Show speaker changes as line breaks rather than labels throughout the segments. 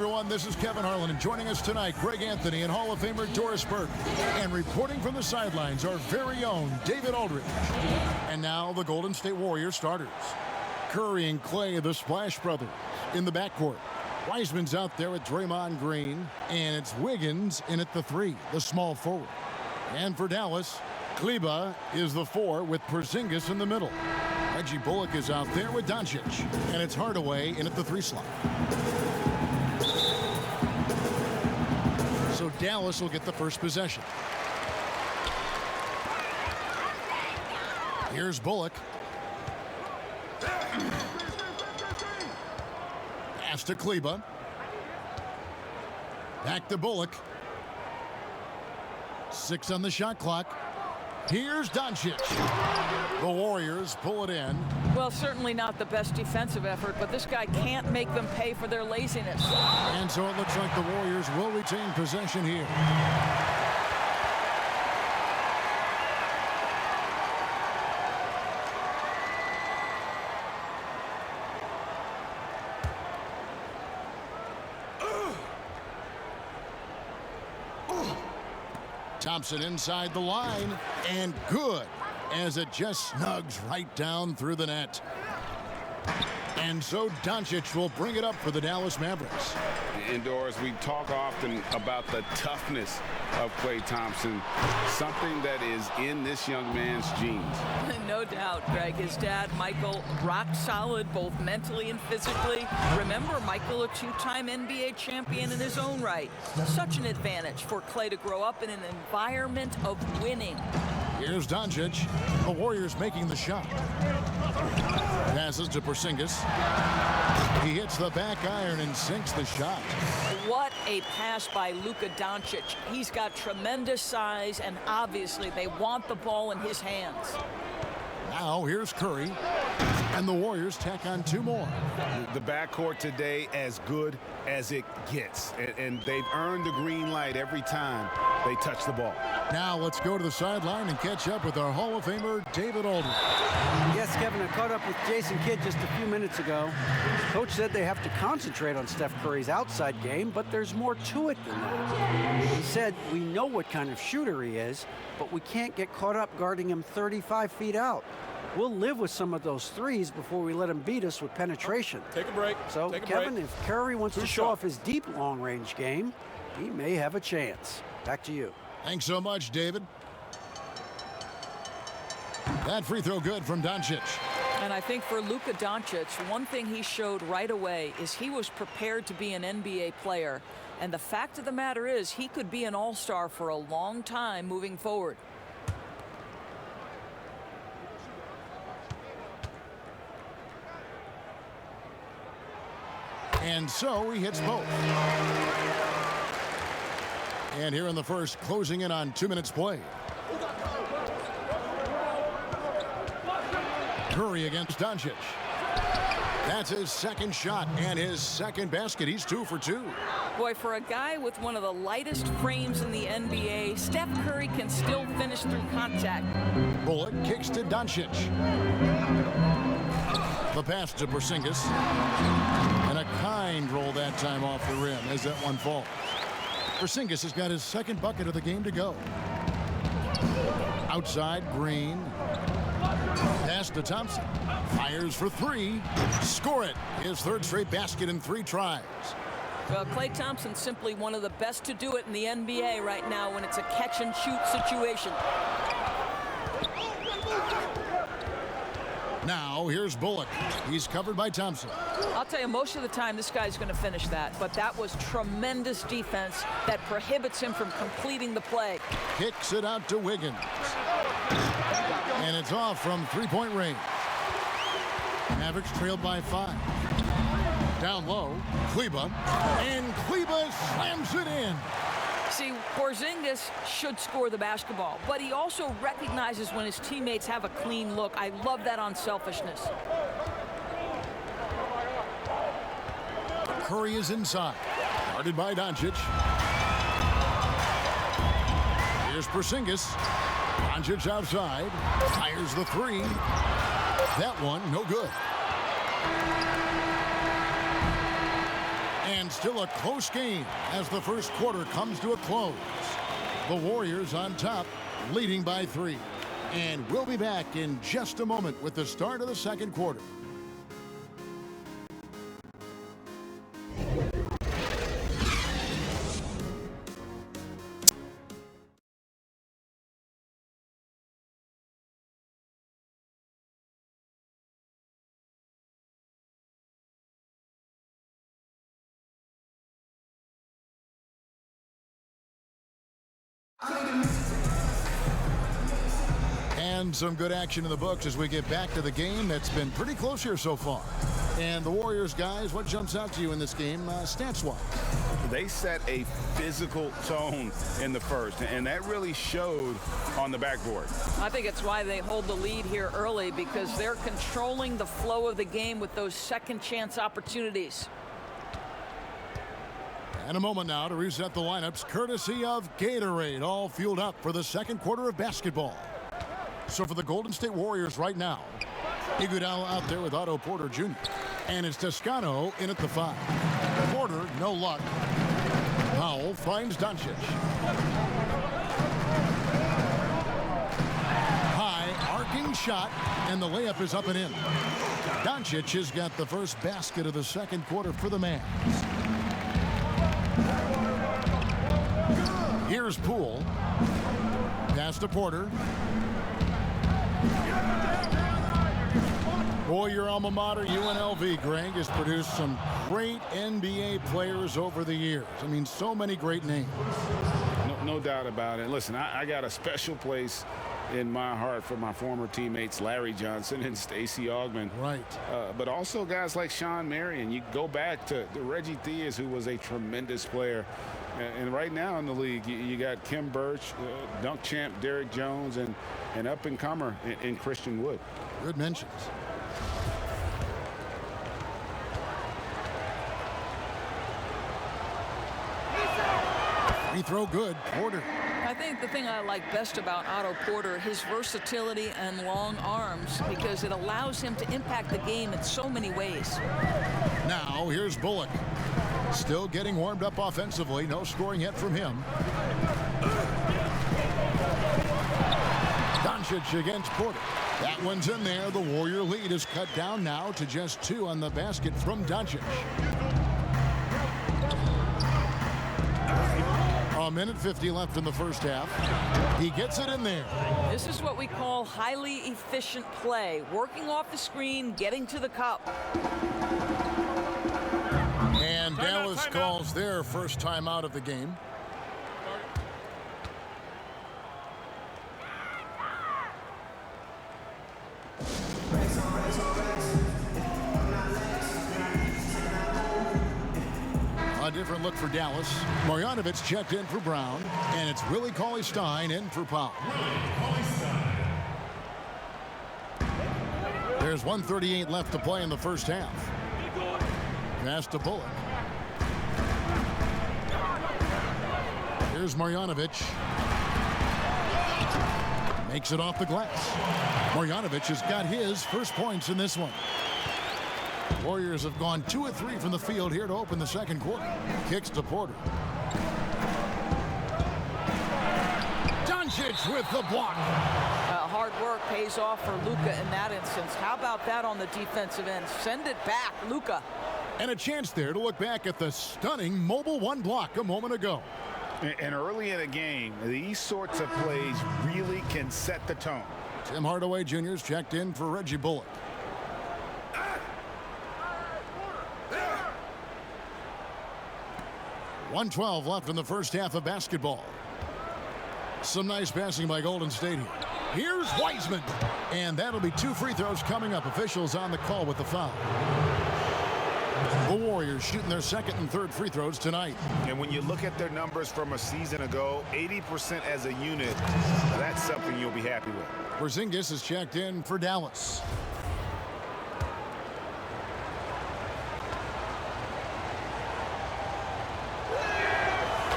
everyone, this is Kevin Harlan, and joining us tonight, Greg Anthony and Hall of Famer Doris Burke. And reporting from the sidelines, our very own David Aldridge. And now the Golden State Warriors starters. Curry and Clay, the Splash Brothers, in the backcourt. Wiseman's out there with Draymond Green, and it's Wiggins in at the 3, the small forward. And for Dallas, Kleba is the 4 with Porzingis in the middle. Reggie Bullock is out there with Doncic, and it's Hardaway in at the 3 slot. So Dallas will get the first possession. Here's Bullock. Pass to Kleba. Back to Bullock. 6 on the shot clock. Here's Doncic. The Warriors pull it in.
Well, certainly not the best defensive effort, but this guy can't make them pay for their laziness.
And so it looks like the Warriors will retain possession here. Thompson inside the line, and good, as it just snugs right down through the net. And so Doncic will bring it up for the Dallas Mavericks.
Indoors, we talk often about the toughness of Klay Thompson, something that is in this young man's genes.
No doubt, Greg. His dad, Michael, rock solid both mentally and physically. Remember, Michael, a 2-time NBA champion in his own right. Such an advantage for Klay to grow up in an environment of winning.
Here's Doncic. The Warriors making the shot. Passes to Porzingis. He hits the back iron and sinks the shot.
What a pass by Luka Doncic. He's got tremendous size, and obviously they want the ball in his hands.
Now here's Curry, and the Warriors tack on 2 more.
The backcourt today as good as it gets, and they've earned the green light every time they touch the ball.
Now let's go to the sideline and catch up with our Hall of Famer, David Aldridge.
Yes, Kevin, I caught up with Jason Kidd just a few minutes ago. Coach said they have to concentrate on Steph Curry's outside game, but there's more to it than that. He said, we know what kind of shooter he is, but we can't get caught up guarding him 35 feet out. We'll live with some of those threes before we let him beat us with penetration.
Take a break.
So, Kevin, if Curry wants to show off his deep long-range game, he may have a chance. Back to you.
Thanks so much, David. That free throw good from Doncic.
And I think for Luka Doncic, one thing he showed right away is he was prepared to be an NBA player. And the fact of the matter is he could be an all-star for a long time moving forward.
And so he hits both. And here in the first, closing in on 2 minutes play. Curry against Doncic. That's his second shot and his second basket. He's 2 for 2.
Boy, for a guy with one of the lightest frames in the NBA, Steph Curry can still finish through contact.
Bullock kicks to Doncic. The pass to Porzingis. And a kind roll that time off the rim as that one falls. Porzingis has got his second bucket of the game to go. Outside, Green. Pass to Thompson. Fires for 3. Score it. His third straight basket in 3 tries.
Well, Klay Thompson's simply one of the best to do it in the NBA right now when it's a catch-and-shoot situation.
Now, here's Bullock. He's covered by Thompson.
I'll tell you, most of the time, this guy's going to finish that. But that was tremendous defense that prohibits him from completing the play.
Kicks it out to Wiggins. And it's off from 3-point range. Mavericks trailed by 5. Down low, Kleba. And Kleba slams it in.
See, Porzingis should score the basketball, but he also recognizes when his teammates have a clean look. I love that unselfishness.
Curry is inside. Guarded by Doncic. Here's Porzingis. Doncic outside. Fires the 3. That one, no good. And still a close game as the first quarter comes to a close. The Warriors on top, leading by 3. And we'll be back in just a moment with the start of the second quarter. And some good action in the books as we get back to the game that's been pretty close here so far. And the Warriors, guys, what jumps out to you in this game stats-wise?
They set a physical tone in the first, and that really showed on the backboard.
I think it's why they hold the lead here early, because they're controlling the flow of the game with those second chance opportunities.
And a moment now to reset the lineups, courtesy of Gatorade, all fueled up for the second quarter of basketball. So for the Golden State Warriors right now, Iguodala out there with Otto Porter Jr. And it's Toscano in at the 5. Porter, no luck. Powell finds Doncic. High, arcing shot, and the layup is up and in. Doncic has got the first basket of the second quarter for the Mavs. Here's Poole. Pass to Porter. Boy, your alma mater, UNLV, Greg, has produced some great NBA players over the years. I mean, so many great names.
No doubt about it. Listen, I got a special place in my heart for my former teammates Larry Johnson and Stacey Augmon.
Right.
But also guys like Sean Marion. You go back to Reggie Theus, who was a tremendous player. And right now in the league, you got Kim Birch, dunk champ Derrick Jones, and up-and-comer in Christian Wood.
Good mentions. Free throw good. Porter.
I think the thing I like best about Otto Porter, his versatility and long arms, because it allows him to impact the game in so many ways.
Now here's Bullock. Still getting warmed up offensively. No scoring yet from him. Doncic against Porter. That one's in there. The Warrior lead is cut down now to just 2 on the basket from Doncic. A minute 50 left in the first half. He gets it in there.
This is what we call highly efficient play. Working off the screen, getting to the cup.
And Dallas calls their first time out of the game. A different look for Dallas. Marjanovic checked in for Brown, and it's Willie Cauley-Stein in for Powell. There's 1:38 left to play in the first half. Pass to Bullock. Here's Marjanovic. Makes it off the glass. Marjanovic has got his first points in this one. Warriors have gone 2 of 3 from the field here to open the second quarter. Kicks to Porter. Doncic with the block.
Hard work pays off for Luka in that instance. How about that on the defensive end? Send it back, Luka.
And a chance there to look back at the stunning mobile 1 block a moment ago.
And early in a game, these sorts of plays really can set the tone.
Tim Hardaway Jr.'s checked in for Reggie Bullock. .112 left in the first half of basketball. Some nice passing by Golden State here. Here's Wiseman. And that'll be 2 free throws coming up. Officials on the call with the foul. The Warriors shooting their second and third free throws tonight.
And when you look at their numbers from a season ago, 80% as a unit, that's something you'll be happy with.
Porzingis is checked in for Dallas.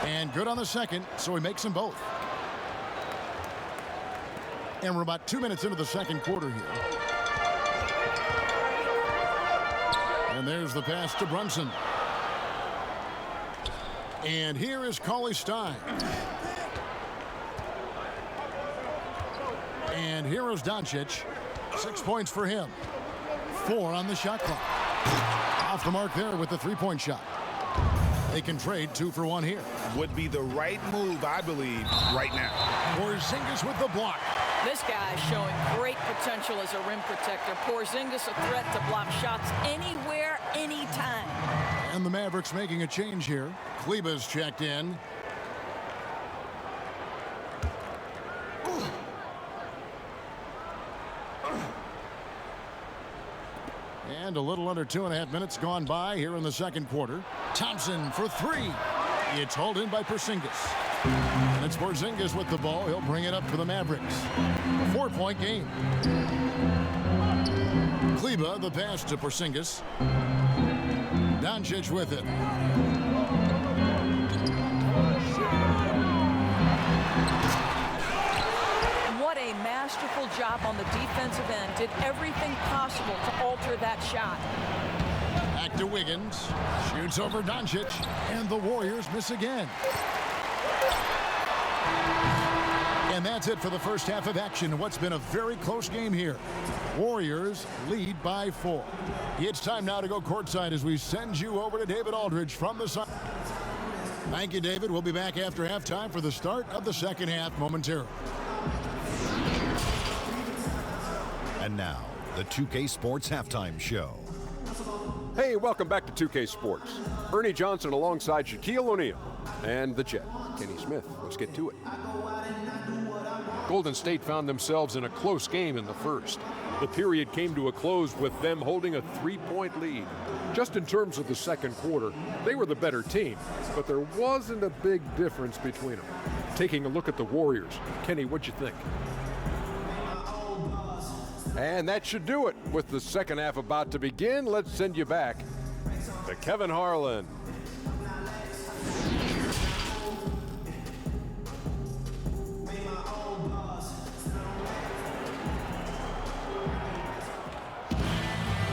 And good on the second, so he makes them both. And we're about 2 minutes into the second quarter here. And there's the pass to Brunson. And here is Cauley Stein. And here is Doncic. 6 points for him. 4 on the shot clock. Off the mark there with the three-point shot. They can trade 2 for 1 here.
Would be the right move, I believe, right now.
Porzingis with the block.
This guy is showing great potential as a rim protector. Porzingis a threat to block shots anywhere, anytime.
And the Mavericks making a change here. Kleba's checked in. And a little under 2.5 minutes gone by here in the second quarter. Thompson for 3. It's hauled in by Porzingis. And it's Porzingis with the ball. He'll bring it up for the Mavericks. A 4-point game. Kleba, the pass to Porzingis. Doncic with it.
What a masterful job on the defensive end. Did everything possible to alter that shot.
Back to Wiggins. Shoots over Doncic. And the Warriors miss again. And that's it for the first half of action. What's been a very close game here. Warriors lead by 4. It's time now to go courtside as we send you over to David Aldridge from the side. Thank you, David. We'll be back after halftime for the start of the second half momentarily.
And now, the 2K Sports Halftime Show.
Hey, welcome back to 2K Sports. Ernie Johnson alongside Shaquille O'Neal and the Jet, Kenny Smith. Let's get to it. Golden State found themselves in a close game in the first. The period came to a close with them holding a 3-point lead. Just in terms of the second quarter, they were the better team, but there wasn't a big difference between them. Taking a look at the Warriors, Kenny, what'd you think? And that should do it. With the second half about to begin, let's send you back to Kevin Harlan.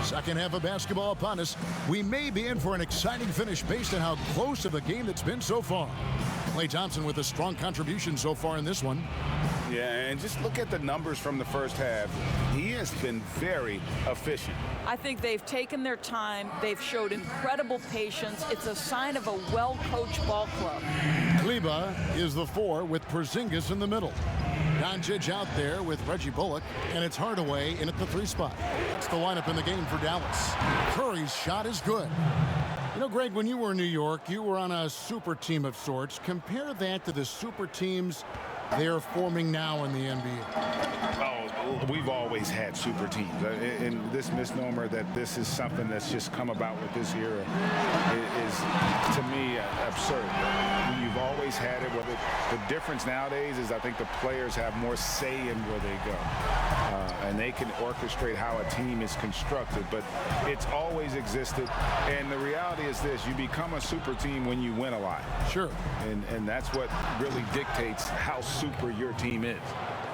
Second half of basketball upon us. We may be in for an exciting finish based on how close of a game that's been so far. Klay Thompson with a strong contribution so far in this one.
Yeah, and just look at the numbers from the first half. He has been very efficient.
I think they've taken their time. They've showed incredible patience. It's a sign of a well-coached ball club.
Kleba is the 4 with Porzingis in the middle. Doncic out there with Reggie Bullock, and it's Hardaway in at the 3 spot. It's the lineup in the game for Dallas. Curry's shot is good. You know, Greg, when you were in New York, you were on a super team of sorts. Compare that to the super teams they're forming now in the NBA.
Oh, we've always had super teams. And this misnomer that this is something that's just come about with this era is, to me, absurd. You've always had it. The difference nowadays is I think the players have more say in where they go. And they can orchestrate how a team is constructed. But it's always existed. And the reality is this. You become a super team when you win a lot.
Sure.
And that's what really dictates how super your team is.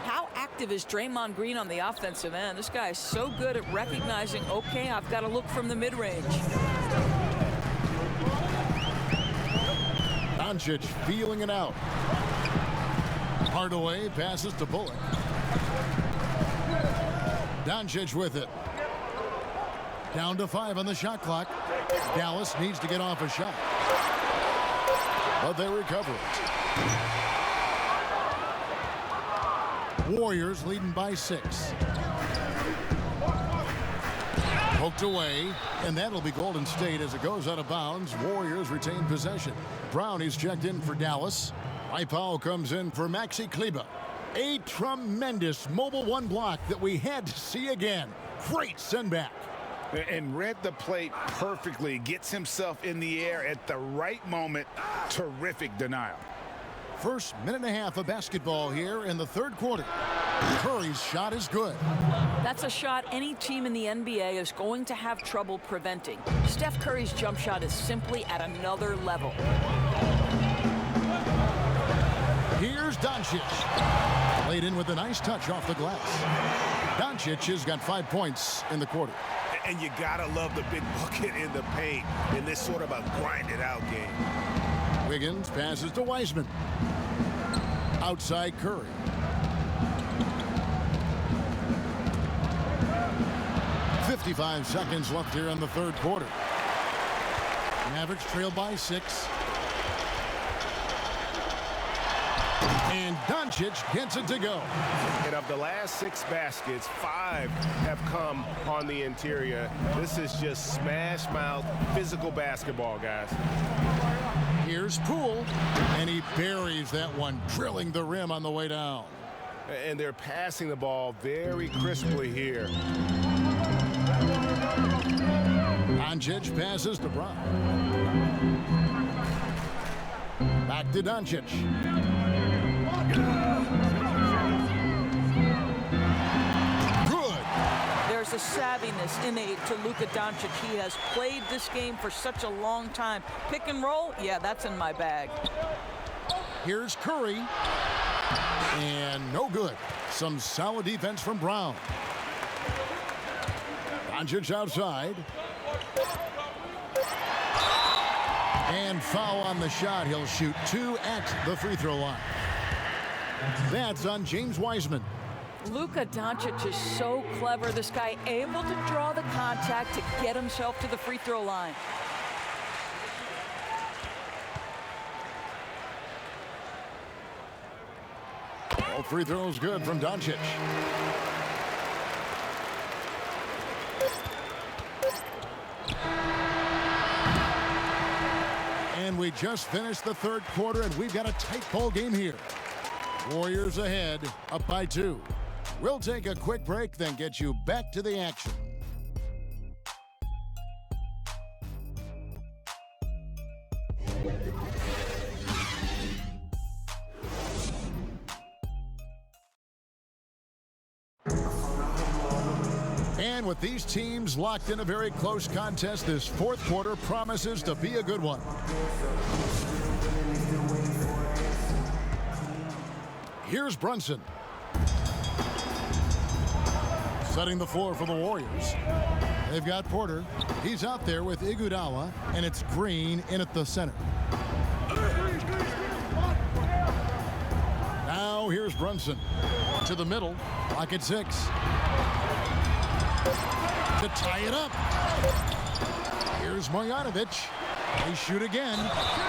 How active is Draymond Green on the offensive end? This guy is so good at recognizing, okay, I've got to look from the mid-range.
Doncic feeling it out. Hardaway passes to Bullock. Doncic with it. Down to 5 on the shot clock. Dallas needs to get off a shot. But they recover it. Warriors leading by 6. Poked away, and that'll be Golden State as it goes out of bounds. Warriors retain possession. Brownie's checked in for Dallas. Mike Powell comes in for Maxi Kleba. A tremendous mobile 1 block that we had to see again. Great send back.
And read the plate perfectly. Gets himself in the air at the right moment. Terrific denial.
First minute and a half of basketball here in the third quarter. Curry's shot is good.
That's a shot any team in the NBA is going to have trouble preventing. Steph Curry's jump shot is simply at another level.
Here's Doncic. Laid in with a nice touch off the glass. Doncic has got 5 points in the quarter.
And you gotta love the big bucket in the paint in this sort of a grinded out game.
Wiggins passes to Wiseman. Outside Curry. "55 seconds left here in the third quarter. Mavericks trail by 6. And Doncic gets it to go.
And of the last 6 baskets, 5 have come on the interior. This is just smash mouth physical basketball, guys.
Here's Poole, and he buries that one, drilling the rim on the way down.
And they're passing the ball very crisply here.
Doncic passes to Brown. Back to Doncic. Good.
There's a savviness innate to Luka Doncic. He has played this game for such a long time. Pick and roll, yeah, that's in my bag.
Here's Curry. And no good. Some solid defense from Brown. Doncic outside. And foul on the shot. He'll shoot 2 at the free throw line. That's on James Wiseman.
Luka Doncic is so clever. This guy able to draw the contact to get himself to the free throw line.
All free throws good from Doncic. And we just finished the third quarter, and we've got a tight ball game here. Warriors ahead, up by 2. We'll take a quick break, then get you back to the action. And with these teams locked in a very close contest, this fourth quarter promises to be a good one. Here's Brunson. Setting the floor for the Warriors. They've got Porter. He's out there with Iguodala, and it's Green in at the center. Now here's Brunson. To the middle, lock at 6. To tie it up. Here's Marjanovic. They shoot again,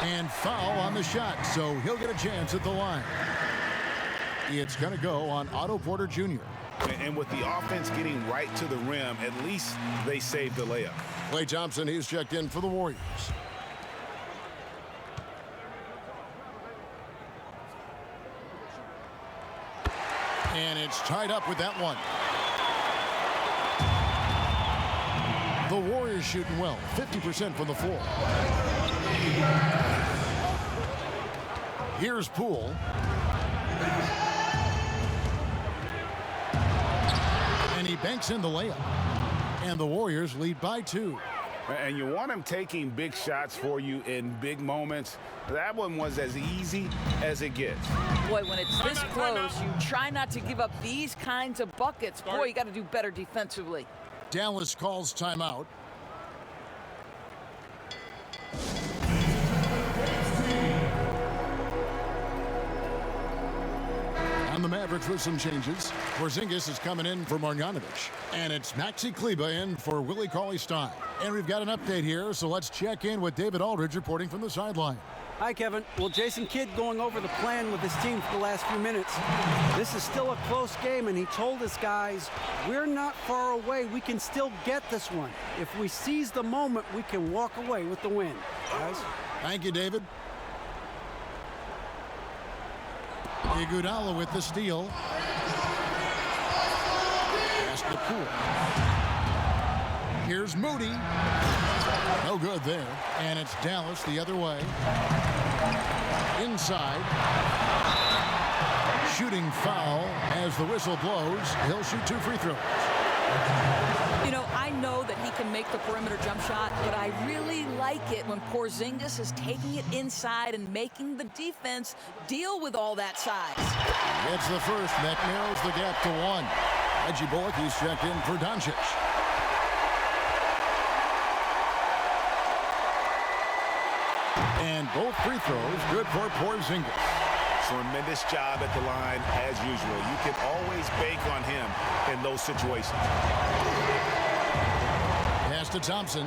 and foul on the shot, so he'll get a chance at the line. It's going to go on Otto Porter Jr.
And with the offense getting right to the rim, at least they saved the layup.
Klay Thompson, he's checked in for the Warriors. And it's tied up with that one. The Warriors shooting well, 50% from the floor. Here's Poole. And he banks in the layup. And the Warriors lead by 2.
And you want him taking big shots for you in big moments. That one was as easy as it gets.
Boy, when it's this close, you try not to give up these kinds of buckets. Boy, you got to do better defensively.
Dallas calls timeout. And the Mavericks with some changes. Porzingis is coming in for Marjanovic. And it's Maxi Kleber in for Willie Cauley-Stein. And we've got an update here, so let's check in with David Aldridge reporting from the sideline.
Hi, Kevin. Well, Jason Kidd going over the plan with his team for the last few minutes. This is still a close game, and he told his guys, we're not far away. We can still get this one. If we seize the moment, we can walk away with the win. Guys?
Thank you, David. Iguodala with the steal. Pass to Poole. Here's Moody. No good there. And it's Dallas the other way. Inside. Shooting foul as the whistle blows. He'll shoot 2 free throws.
You know, I know that he can make the perimeter jump shot, but I really like it when Porzingis is taking it inside and making the defense deal with all that size.
It's the first that narrows the gap to 1. Reggie Bullock, he's checked in for Doncic. And And both free throws good for Porzingis.
Tremendous job at the line as usual. You can always bank on him in those situations.
Pass to Thompson.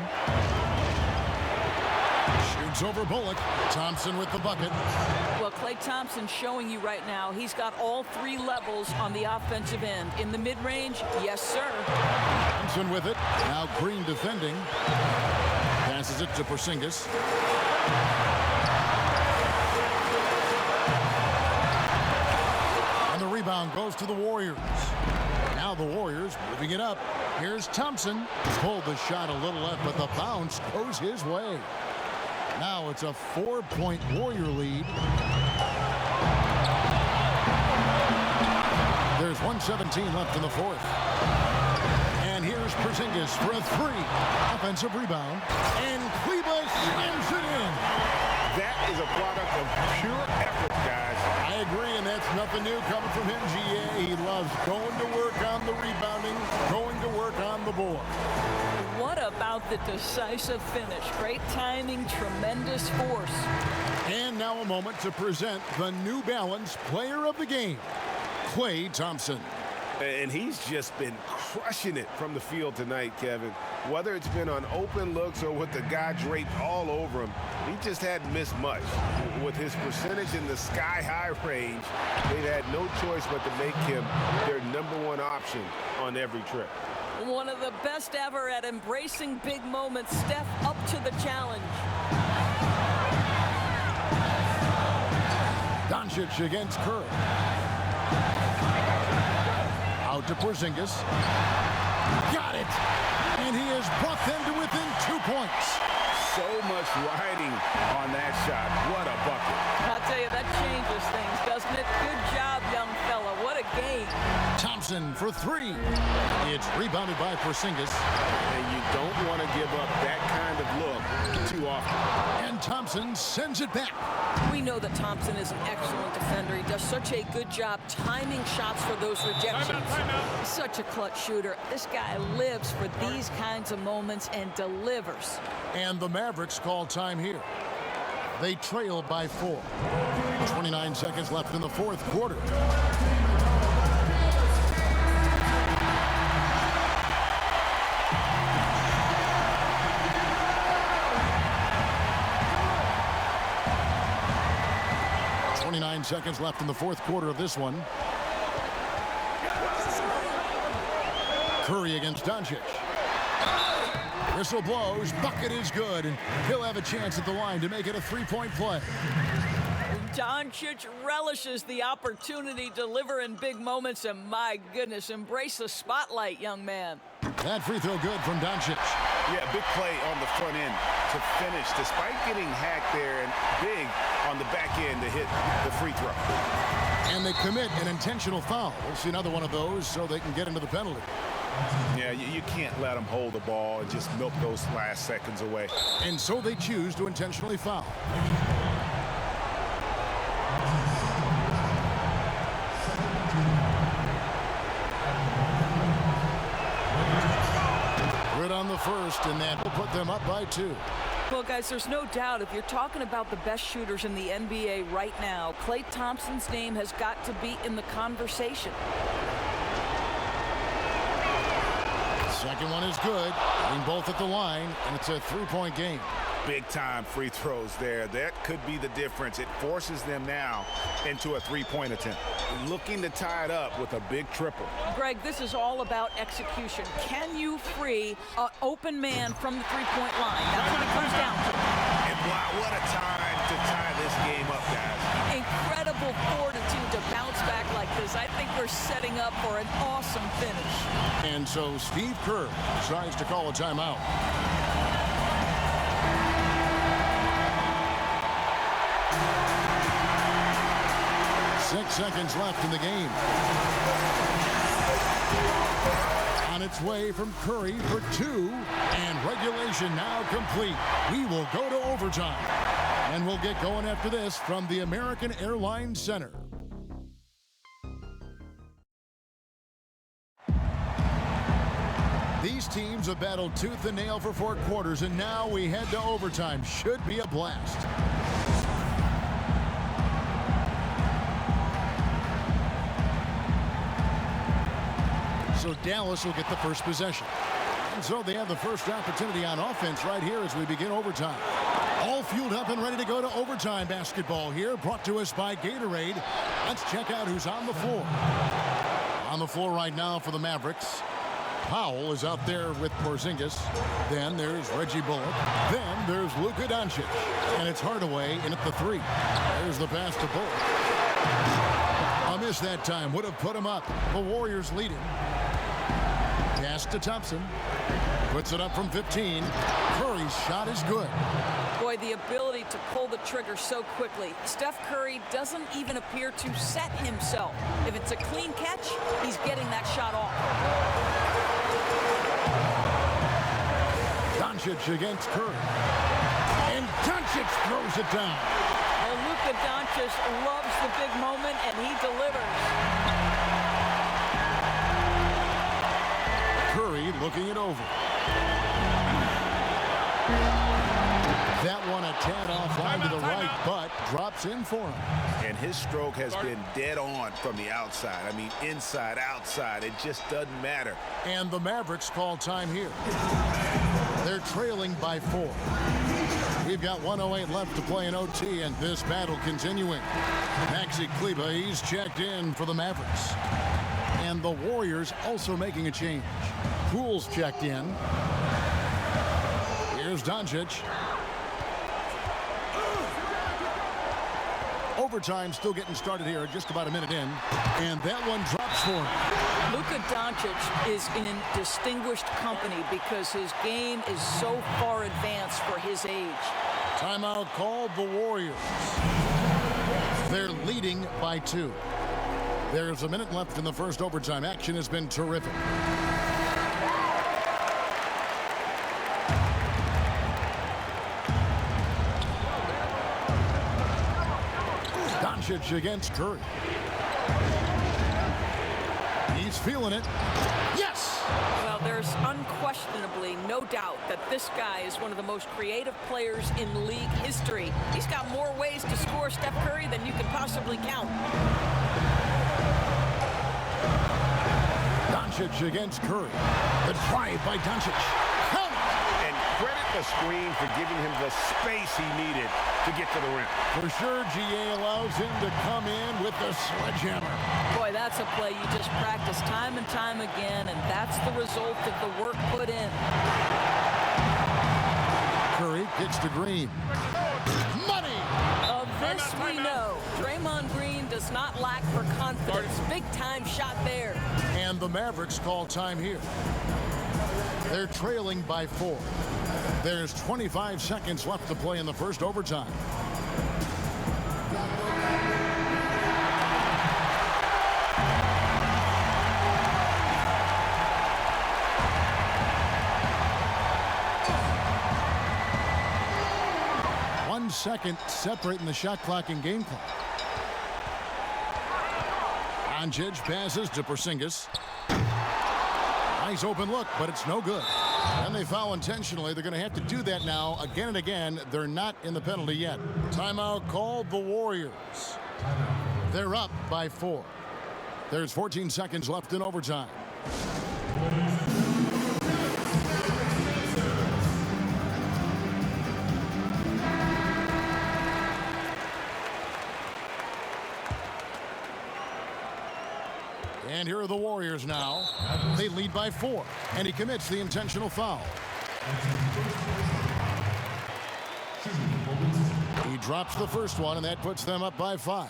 Shoots over Bullock. Thompson with the bucket.
Well, Klay Thompson showing you right now he's got all three levels on the offensive end. In the mid-range, yes, sir.
Thompson with it. Now Green defending. Passes it to Porzingis. And the rebound goes to the Warriors. Now the Warriors moving it up. Here's Thompson. Pulled the shot a little left, but the bounce goes his way. Now it's a 4-point Warrior lead. There's 1:17 left in the fourth. And here's Porzingis for a three. Offensive rebound. And Kleba slams it in.
That is a product of pure effort, guys.
I agree, and that's nothing new coming from him, GA. He loves going to work on the rebounding, going to work on the board.
What about the decisive finish? Great timing, tremendous force.
And now a moment to present the New Balance Player of the Game, Klay Thompson.
And he's just been crushing it from the field tonight, Kevin. Whether it's been on open looks or with the guy draped all over him, he just hadn't missed much. With his percentage in the sky-high range, they've had no choice but to make him their #1 option on every trip.
One of the best ever at embracing big moments. Steph up to the challenge.
Doncic against Curry. Out to Porzingis. Got it. And he has brought them to within 2 points.
So much riding on that shot. What a bucket.
I'll tell you, that changes things, doesn't it? Good job, young fella. What a game.
Thompson for three. It's rebounded by Porzingis.
And you don't want to give up that kind of look too often.
And Thompson sends it back.
We know that Thompson is an excellent defender. He does such a good job timing shots for those rejections. He's such a clutch shooter. This guy lives for these kinds of moments and delivers.
And the Mavericks call time here. They trail by 4. 29 seconds left in the fourth quarter. Seconds left in the fourth quarter of this one. Curry against Doncic. Whistle blows. Bucket is good, and he'll have a chance at the line to make it a three-point play.
Doncic relishes the opportunity to deliver in big moments, and my goodness, embrace the spotlight, young man.
That free throw good from Doncic.
Yeah, big play on the front end to finish, despite getting hacked there, and big on the back end to hit the free throw.
And they commit an intentional foul. We'll see another one of those so they can get into the penalty.
Yeah, you can't let them hold the ball and just milk those last seconds away.
And so they choose to intentionally foul. Good on the first, and that will put them up by 2.
Well, guys, there's no doubt if you're talking about the best shooters in the NBA right now, Klay Thompson's name has got to be in the conversation.
Second one is good. Getting both at the line, and it's a three-point game.
Big-time free throws there. That could be the difference. It forces them now into a three-point attempt. Looking to tie it up with a big triple.
Greg, this is all about execution. Can you free an open man from the three-point line? That's what it comes down to.
And wow, what a time to tie this game up, guys.
Incredible fortitude to bounce back like this. I think we're setting up for an awesome finish.
And so Steve Kerr decides to call a timeout. Seconds left in the game. On its way from Curry for 2, and regulation now complete. We will go to overtime, and we'll get going after this from the American Airlines Center. These teams have battled tooth and nail for 4 quarters, and now we head to overtime. Should be a blast. So Dallas will get the first possession. And so they have the first opportunity on offense right here as we begin overtime. All fueled up and ready to go to overtime basketball here, brought to us by Gatorade. Let's check out who's on the floor. On the floor right now for the Mavericks, Powell is out there with Porzingis. Then there's Reggie Bullock. Then there's Luka Doncic. And it's Hardaway in at the 3. There's the pass to Bullock. A miss that time would have put him up. The Warriors leading. Pass to Thompson. Puts it up from 15. Curry's shot is good.
Boy, the ability to pull the trigger so quickly. Steph Curry doesn't even appear to set himself. If it's a clean catch, he's getting that shot off.
Doncic against Curry. And Doncic throws it down.
Well, Luka Doncic loves the big moment, and he delivers.
Curry looking it over. That one a tad offline to the right, but drops in for him.
And his stroke has been dead on from the outside. I mean, inside, outside. It just doesn't matter.
And the Mavericks call time here. They're trailing by 4. We've got 1:08 left to play in OT, and this battle continuing. Maxi Kleber, he's checked in for the Mavericks. And the Warriors also making a change. Poole's checked in. Here's Doncic. Overtime still getting started here, just about a minute in. And that one drops for him.
Luka Doncic is in distinguished company because his game is so far advanced for his age.
Timeout called the Warriors. They're leading by 2. There's a minute left in the first overtime. Action has been terrific. Doncic against Curry. He's feeling it. Yes!
Well, there's unquestionably no doubt that this guy is one of the most creative players in league history. He's got more ways to score Steph Curry than you can possibly count.
Doncic against Curry. The drive by Doncic. Count!
And credit the screen for giving him the space he needed to get to the rim.
For sure, GA allows him to come in with the sledgehammer.
Boy, that's a play you just practice time and time again, and that's the result of the work put in.
Curry kicks to Green. Money!
Of this we know. Draymond Green does not lack for confidence. Big-time shot there.
And the Mavericks call time here. They're trailing by 4. There's 25 seconds left to play in the first overtime. One second separating the shot clock and game clock. Doncic passes to Porzingis. Nice open look, but it's no good. And they foul intentionally. They're going to have to do that now again and again. They're not in the penalty yet. Timeout called the Warriors. They're up by 4. There's 14 seconds left in overtime. And here are the Warriors now. They lead by 4, and he commits the intentional foul. He drops the first one, and that puts them up by 5.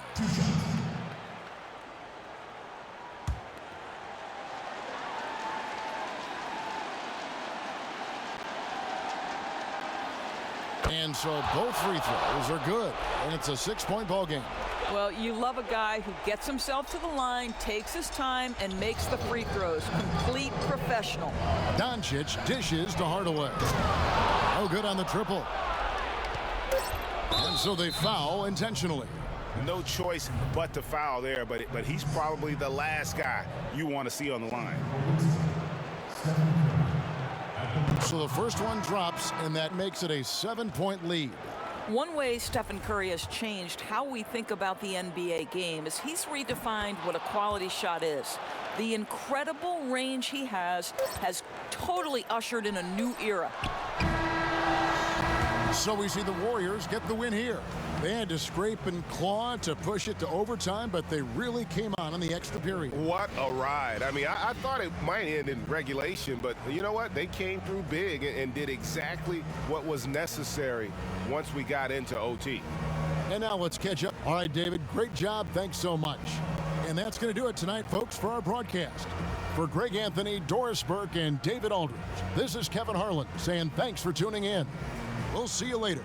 And so both free throws are good, and it's a 6-point ball game.
Well, you love a guy who gets himself to the line, takes his time, and makes the free throws. Complete professional.
Doncic dishes to Hardaway. Oh, good on the triple. And so they foul intentionally.
No choice but to foul there, but he's probably the last guy you want to see on the line.
So the first one drops, and that makes it a 7-point lead.
One way Stephen Curry has changed how we think about the NBA game is he's redefined what a quality shot is. The incredible range he has totally ushered in a new era.
So we see the Warriors get the win here. They had to scrape and claw to push it to overtime, but they really came on in the extra period.
What a ride. I mean, I thought it might end in regulation, but you know what? They came through big and did exactly what was necessary once we got into OT.
And now let's catch up. All right, David, great job. Thanks so much. And that's going to do it tonight, folks, for our broadcast. For Greg Anthony, Doris Burke, and David Aldridge, this is Kevin Harlan saying thanks for tuning in. We'll see you later.